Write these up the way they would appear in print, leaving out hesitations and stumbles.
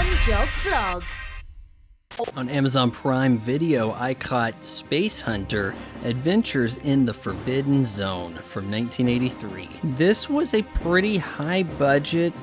Random Job Vlog. On Amazon Prime Video, I caught Spacehunter, Adventures in the Forbidden Zone from 1983. This was a pretty high-budget,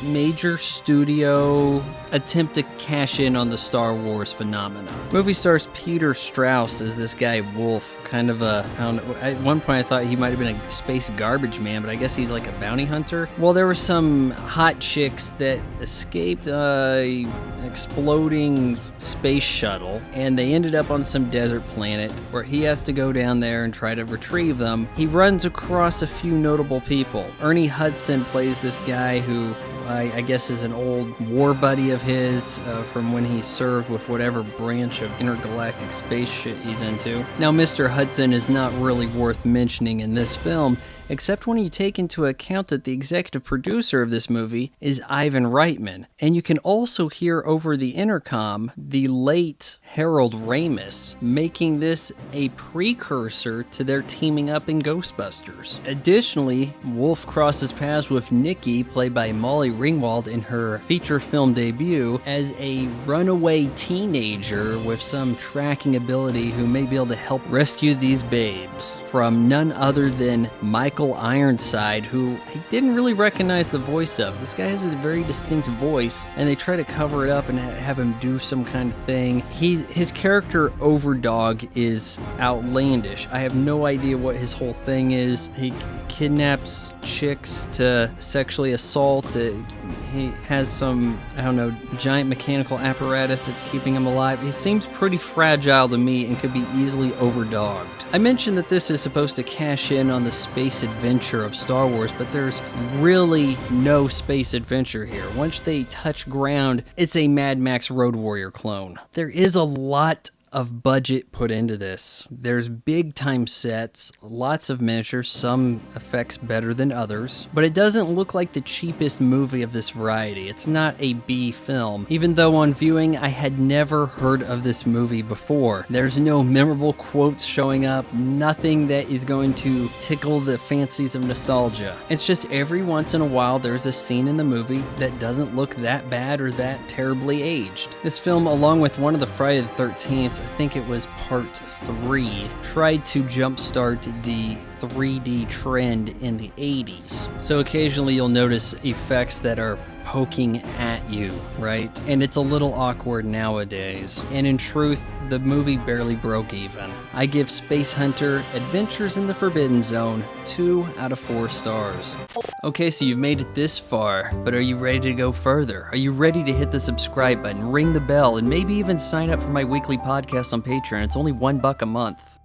major studio attempt to cash in on the Star Wars phenomenon. Movie stars Peter Strauss as this guy Wolf, kind of a, I don't know, at one point I thought he might have been a space garbage man, but I guess he's like a bounty hunter. Well, there were some hot chicks that escaped a exploding space shuttle, and they ended up on some desert planet where he has to go down there and try to retrieve them. He runs across a few notable people. Ernie Hudson plays this guy who I guess is an old war buddy of his from when he served with whatever branch of intergalactic space shit he's into. Now, Mr. Hudson is not really worth mentioning in this film, except when you take into account that the executive producer of this movie is Ivan Reitman. And you can also hear over the intercom the late Harold Ramis, making this a precursor to their teaming up in Ghostbusters. Additionally, Wolf crosses paths with Nikki, played by Molly Ringwald, in her feature film debut as a runaway teenager with some tracking ability who may be able to help rescue these babes from none other than Michael Ironside, who I didn't really recognize the voice of. This guy has a very distinct voice, and they try to cover it up and have him do some kind of thing. His character Overdog is outlandish. I have no idea what his whole thing is. He kidnaps chicks to sexually assault. He has some, I don't know, giant mechanical apparatus that's keeping him alive. He seems pretty fragile to me and could be easily overdogged. I mentioned that this is supposed to cash in on the space adventure of Star Wars, but there's really no space adventure here. Once they touch ground, it's a Mad Max Road Warrior clone. There is a lot of budget put into this. There's big time sets, lots of miniatures, some effects better than others, but it doesn't look like the cheapest movie of this variety. It's not a B film, even though on viewing I had never heard of this movie before. There's no memorable quotes showing up, nothing that is going to tickle the fancies of nostalgia. It's just every once in a while there's a scene in the movie that doesn't look that bad or that terribly aged. This film, along with one of the Friday the 13th, I think it was part 3, tried to jumpstart the 3D trend in the 80s. So occasionally you'll notice effects that are poking at you, right? And it's a little awkward nowadays. And in truth, the movie barely broke even. I give Spacehunter, Adventures in the Forbidden Zone 2 out of 4 stars. Okay, so you've made it this far, but are you ready to go further? Are you ready to hit the subscribe button, ring the bell, and maybe even sign up for my weekly podcast on Patreon? It's only $1 a month.